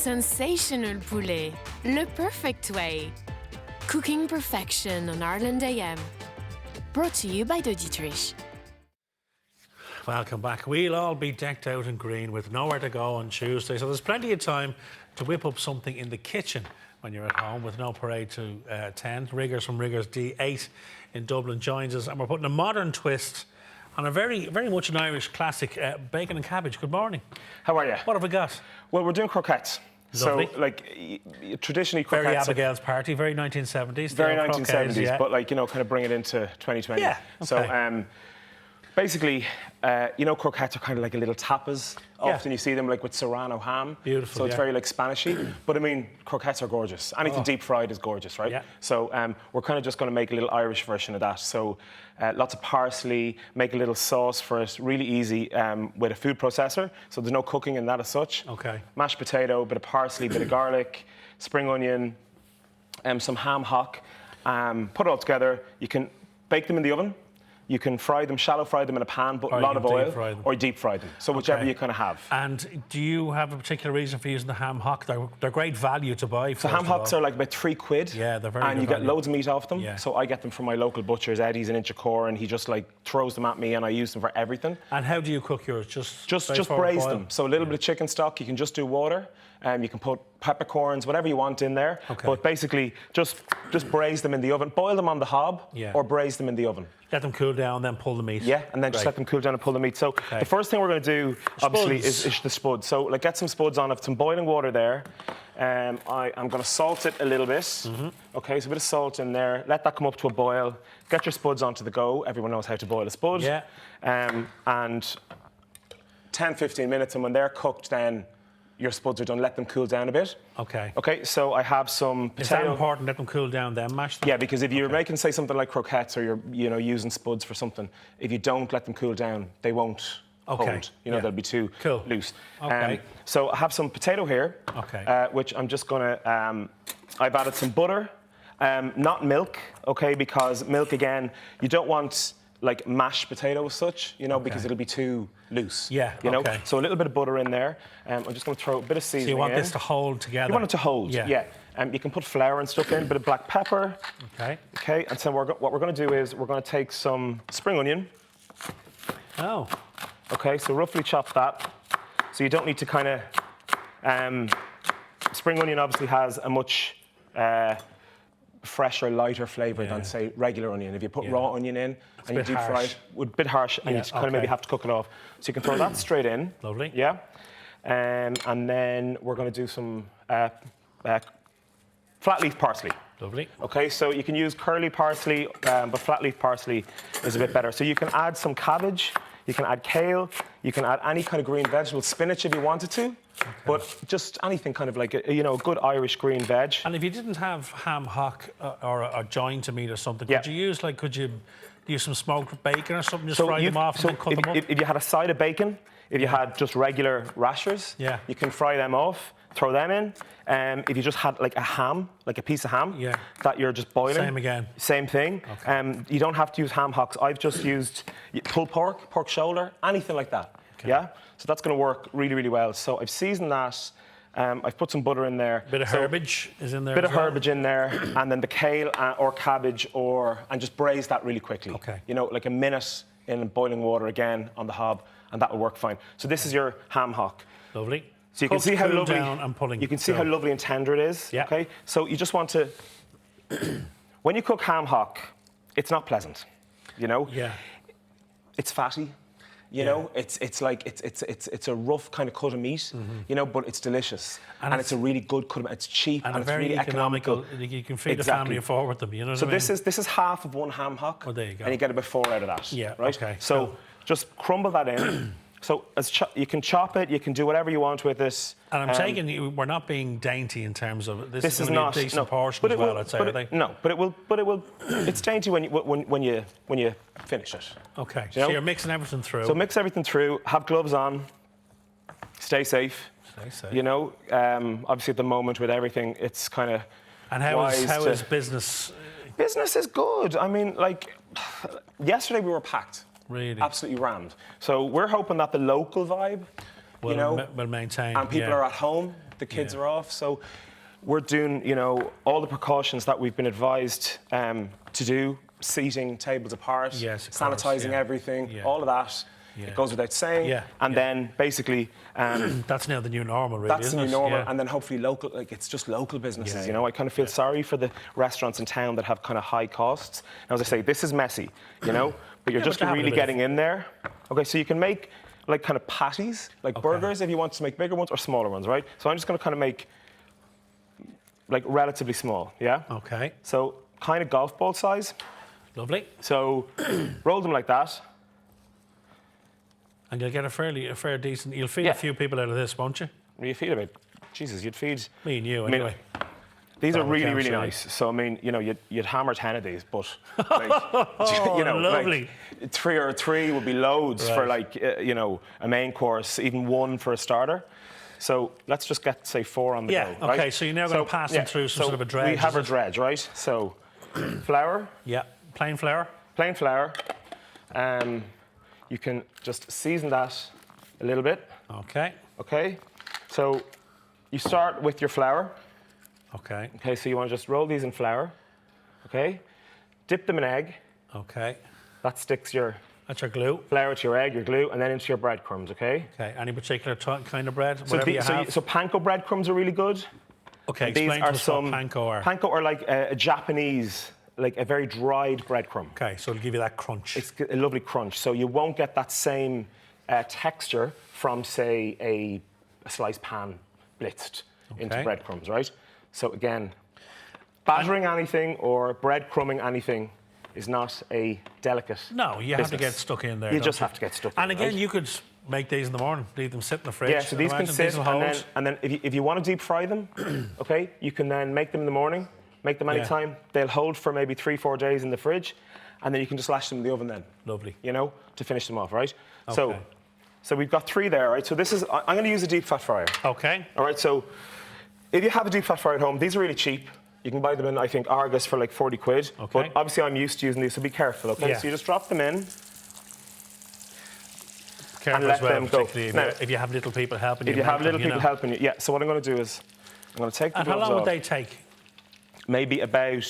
Sensational poulet, le perfect way. Cooking perfection on Ireland AM. Brought to you by De Dietrich. Welcome back. We'll all be decked out in green with nowhere to go on Tuesday, so there's plenty of time to whip up something in the kitchen when you're at home with no parade to attend. Riggers from Riggers D8 in Dublin joins us, and we're putting a modern twist on a very much an Irish classic, bacon and cabbage. Good morning. How are you? What have we got? Well, we're doing croquettes. Lovely. So, like, traditionally croquettes... Very Abigail's party, very 1970s. Very 1970s, croquettes, yeah. but, like, you know, kind of bring it into 2020. Yeah, okay. So, basically, you know, croquettes are kind of like a little tapas. Often you see them, like, with serrano ham. Beautiful, So it's very, like, Spanishy. But, I mean, croquettes are gorgeous. Anything deep fried is gorgeous, right? Yeah. So we're kind of just going to make a little Irish version of that. So lots of parsley, make a little sauce for it, really easy with a food processor. So there's no cooking in that as such. Okay. Mashed potato, bit of parsley, bit of garlic, spring onion, some ham hock. Put it all together. You can bake them in the oven. You can fry them, shallow fry them in a pan, but a lot of oil, or deep fry them. So whichever you kind of have. And do you have a particular reason for using the ham hock? They're great value to buy. So ham hocks are like about £3. Yeah, they're very And good you get value. loads of meat off them. Yeah. So I get them from my local butcher's, Eddie's in Inchicore, and he just like throws them at me, and I use them for everything. And how do you cook yours? Just braise them. So a little bit of chicken stock. You can just do water. You can put peppercorns, whatever you want in there. Okay. But basically, just braise them in the oven. Boil them on the hob, or braise them in the oven. Let them cool down, then pull the meat. Yeah, and then just let them cool down and pull the meat. So the first thing we're going to do, obviously, is the spuds. So like, get some spuds on. I've some boiling water there. I'm going to salt it a little bit. Okay, so a bit of salt in there. Let that come up to a boil. Get your spuds onto the go. Everyone knows how to boil a spud. Yeah. And 10, 15 minutes, and when they're cooked, then your spuds are done. Let them cool down a bit. Okay. Okay, so I have some potato. Is that important? Let them cool down, then mash them? Yeah, because if you're making, say, something like croquettes, or you're using spuds for something, if you don't let them cool down, they won't hold. They'll be too loose. Okay. So I have some potato here, which I'm just gonna. I've added some butter, not milk, okay? Because milk, again, you don't want like mashed potato as such, because it'll be too loose. Yeah. You know. So a little bit of butter in there. I'm just going to throw a bit of seasoning in. So you want this to hold together? You want it to hold. Yeah. You can put flour and stuff in, a bit of black pepper. Okay. Okay. And so what we're going to do is we're going to take some spring onion. Oh. Okay. So roughly chop that. So you don't need to kind of. Spring onion obviously has a much fresher, lighter flavour than, say, regular onion. If you put raw onion in and you deep fry it, it's a bit harsh, and you kind of maybe have to cook it off. So you can throw that straight in. Lovely. Yeah. And then we're going to do some flat leaf parsley. Lovely. Okay, so you can use curly parsley, but flat leaf parsley is a bit better. So you can add some cabbage, you can add kale, you can add any kind of green vegetable, spinach if you wanted to. Okay. But just anything kind of like a good Irish green veg. And if you didn't have ham hock or a joint of meat or something, could you use some smoked bacon or something, just fry them off and then cut them up? If you had a side of bacon, if you had just regular rashers, you can fry them off, throw them in. If you just had like a ham, like a piece of ham, that you're just boiling. Same again. Same thing. Okay. You don't have to use ham hocks. I've just used pulled pork, pork shoulder, anything like that. Okay. Yeah. So that's going to work really, really well. So I've seasoned that. I've put some butter in there. Bit of herbage is in there. Bit of herbage in there, and then the kale or cabbage, and just braise that really quickly. Okay. Like a minute in boiling water again on the hob, and that will work fine. So this is your ham hock. Lovely. So you can see how lovely. Down and pulling. You can see how lovely and tender it is. Yeah. Okay. So you just want to. When you cook ham hock, it's not pleasant. Yeah. It's fatty. It's like it's a rough kind of cut of meat, but it's delicious, and it's a really good cut. It's cheap and it's very really economical. You can feed a family of four with them. You know what I mean? So this is half of one ham hock. Oh, there you go. And you get about 4 out of that. Yeah. Right. Okay. So just crumble that in. So you can chop it. You can do whatever you want with this. And I'm taking we're not being dainty in terms of this is is going to not be a decent portion as well. I'd say. But it will. It's dainty when you finish it. Okay. So you're mixing everything through. So mix everything through. Have gloves on. Stay safe. Stay safe. Obviously at the moment with everything, it's kind of. And how is business? Business is good. I mean, like yesterday we were packed. Really? Absolutely rammed. So we're hoping that the local vibe, will maintain. And people are at home. the kids Yeah. are off. So we're doing, you know, all the precautions that we've been advised to do, seating tables apart, Yes, of course, sanitizing yeah. everything, Yeah. all of that. Yeah. It goes without saying. Yeah, And yeah. then basically, That's now the new normal, really, that's isn't the new it? normal. Yeah. And then hopefully local, like it's just local businesses, Yeah, you know. I kind of feel sorry for the restaurants in town that have kind of high costs. Now, as I say, this is messy, you know, but you're Yeah, just but you're having really a bit of- getting in there. Okay, so you can make like kind of patties, like Okay. burgers if you want to make bigger ones or smaller ones, right? So I'm just going to kind of make like relatively small, yeah? Okay, So kind of golf ball size. lovely. So roll them like that. And you'll get a fair decent. You'll feed Yeah. a few people out of this, won't you? You feed a bit. Jesus, you'd feed. Me and you, I mean, anyway. These are Farmer really, counts, really really. nice. So I mean, you know, you'd hammer 10 of these, but like, you know, lovely. like three would be loads for like you know, a main course, even one for a starter. So let's just get say 4 on the Yeah, go. Right? okay, so you're now gonna pass them through some so sort of a dredge, We have is our it? dredge, right? So flour, Yeah, plain flour. plain flour. You can just season that a little bit. Okay, Okay. So you start with your flour. okay, Okay, so you want to just roll these in flour. Okay. Dip them in egg. okay. That sticks your That's your glue. flour to your egg, your glue, and then into your breadcrumbs, okay? Okay, any particular kind of bread? So, Whatever you have. so panko breadcrumbs are really good. Okay, These explain to are us some what panko are. Panko are like a Japanese, like a very dried breadcrumb. Okay, so it'll give you that crunch. It's a lovely crunch. So you won't get that same texture from, say, a sliced pan blitzed into Okay. breadcrumbs, right? So again, battering anything or breadcrumbing anything is not a delicate No, you have to business. get stuck in there. You don't just have to get stuck in, And again, right? you could make these in the morning, leave them sit in the fridge. Yeah, so these I'd can imagine sit, these will and hold. then if you want to deep fry them, okay, you can then make them in the morning, make them Yeah. anytime. They'll hold for maybe 3-4 days in the fridge, and then you can just lash them in the oven then, Lovely. you know, to finish them off, right? Okay. So we've got 3 there, right? So this is, I'm going to use a deep fat fryer. Okay. All right, so if you have a deep fat fryer at home, these are really cheap. You can buy them in, I think, Argos for like 40 quid. Okay. But obviously I'm used to using these, so be careful, okay? Yeah. So you just drop them in. Careful let as well, them go. particularly Now, if you have little people helping you. If you have make little them, people helping you. Yeah, so what I'm going to do is I'm going to take the And how gloves long would off. they take? Maybe about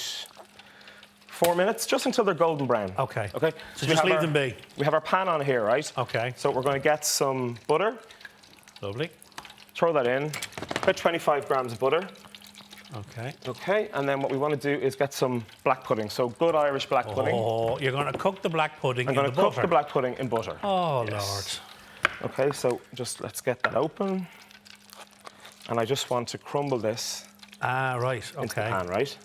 4 minutes, just until they're golden brown. Okay. Okay. So we just have leave our- them be. We have our pan on here, right? Okay. So we're going to get some butter, Lovely. throw that in, about 25 grams of butter. Okay. Okay, and then what we want to do is get some black pudding. So good Irish black pudding. Oh, you're going to cook the black pudding I'm in going the to cook butter. the black pudding in butter. Oh, Yes. Lord. Okay, so just let's get that open. And I just want to crumble this Ah, right. into the Okay. pan, right?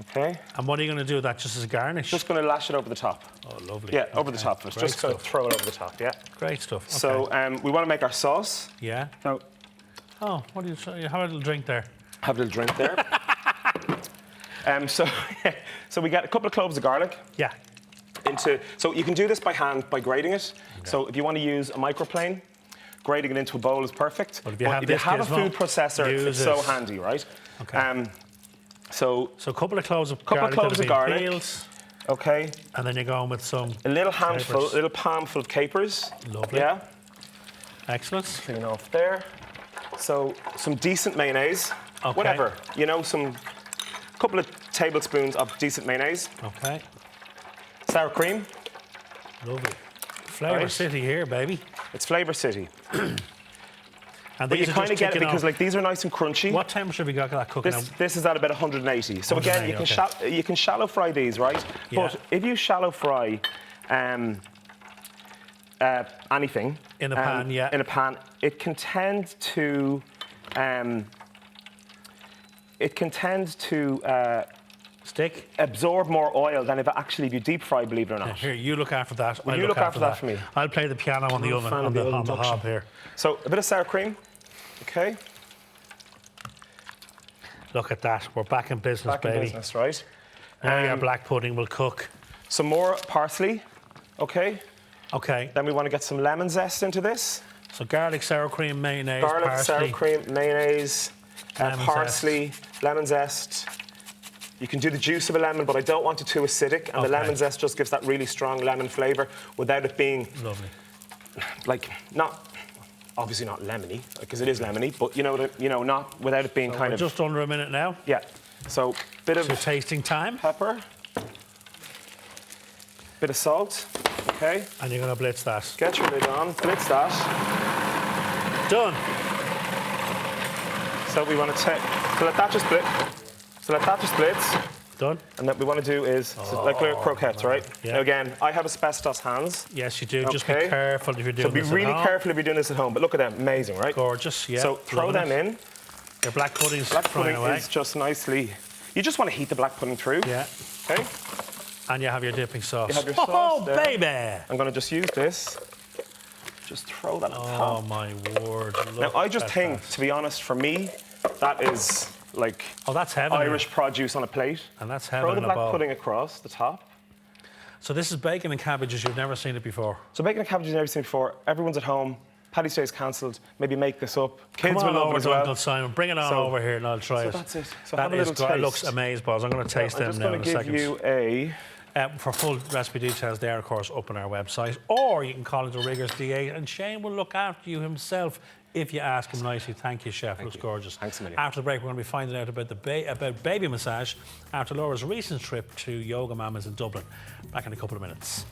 Okay. And what are you going to do with that just as a garnish? Just going to lash it over the top. Oh, lovely. Yeah, over the Okay. top. Just Great going to stuff. throw it over the top, yeah. Great stuff. Okay. So we want to make our sauce. Yeah. Now, Oh, what do you have a little drink there? have a little drink there. So we get a couple of cloves of garlic Yeah. into. So you can do this by hand by grating it. So if you want to use a microplane, grating it into a bowl is perfect. But if you have a this food gizmo, processor, use it's so it. handy, right? Okay. So So a couple of cloves of Couple of garlic. cloves that of have been garlic. peeled, okay, and then you're going with some a little handful, Capers. a little palmful of capers. Lovely. Yeah, excellent. clean off there. So some decent mayonnaise, Okay. whatever, you know, some couple of tablespoons of decent mayonnaise, Okay. sour cream. Lovely. Flavor Right. City here, baby. It's Flavor City. And But you these are kind of just get it ticking because off. like these are nice and crunchy. What temperature have you got that cooking This is at about 180. So again, you can 180, you can shallow fry these, right? Yeah. But if you shallow fry anything In a pan, yeah. in a pan, it can tend to Stick. absorb more oil than if you deep fry, believe it or not. Here, you look after that. Will I'll you look after that for me? I'll play the piano on the I'm a oven, fan on of the, the on the induction. hob here. So a bit of sour cream, okay? Look at that. We're back in business, Back in baby. business, right? Now your black pudding will cook. Some more parsley, okay? Okay. Then we want to get some lemon zest into this. So garlic, sour cream, mayonnaise, Garlic, parsley. sour cream, mayonnaise, Lemon parsley, lemon zest. You can do the juice of a lemon, but I don't want it too acidic. And the Okay. lemon zest just gives that really strong lemon flavour without it being Lovely. like not obviously not lemony, because it is lemony, but not without it being kind We're of... just under a minute now. Yeah. So, bit of So tasting time. pepper, bit of salt, okay? And you're going to blitz that. Get your lid on, blitz that. Done. So we want to take, so let that just blitz. Done. And what we want to do is, like little croquettes, right? Yeah. Now again, I have asbestos hands. Yes, you do. Just be Okay. careful if you're doing So be this really at home. careful if you're doing this at home. But look at them, amazing, right? Gorgeous, yeah. So throw Loving them it. in. Your black pudding's Black frying pudding away. is just nicely, you just want to heat the black pudding through. Yeah. Okay? And you have your dipping sauce. You have your Oh, sauce there. baby! I'm going to just use this. Just throw that on Oh, top. my word. Now, Look I just at think, that. to be honest, for me, that is like Oh, that's heaven. Irish produce on a plate. And that's Throw heaven the in a black bowl. pudding across the top. So this is bacon and cabbage as you've never seen it before. So bacon and cabbage you've never seen before. Everyone's at home. Paddy's Day is cancelled. Maybe make this up. Kids Come on will love over it as to well. Uncle Simon. Bring it on So- over here and I'll try so it. that's it. So That have a is little It taste. looks amazing, Buzz. I'm going to taste I'm them just now going in to a give second. you a... For full recipe details, they are, of course, up on our website. Or you can call into Riggers D8 and Shane will look after you himself if you ask him nicely. Thank you, Chef. Looks gorgeous. Thanks a million. After the break, we're going to be finding out about about baby massage after Laura's recent trip to Yoga Mamas in Dublin. Back in a couple of minutes.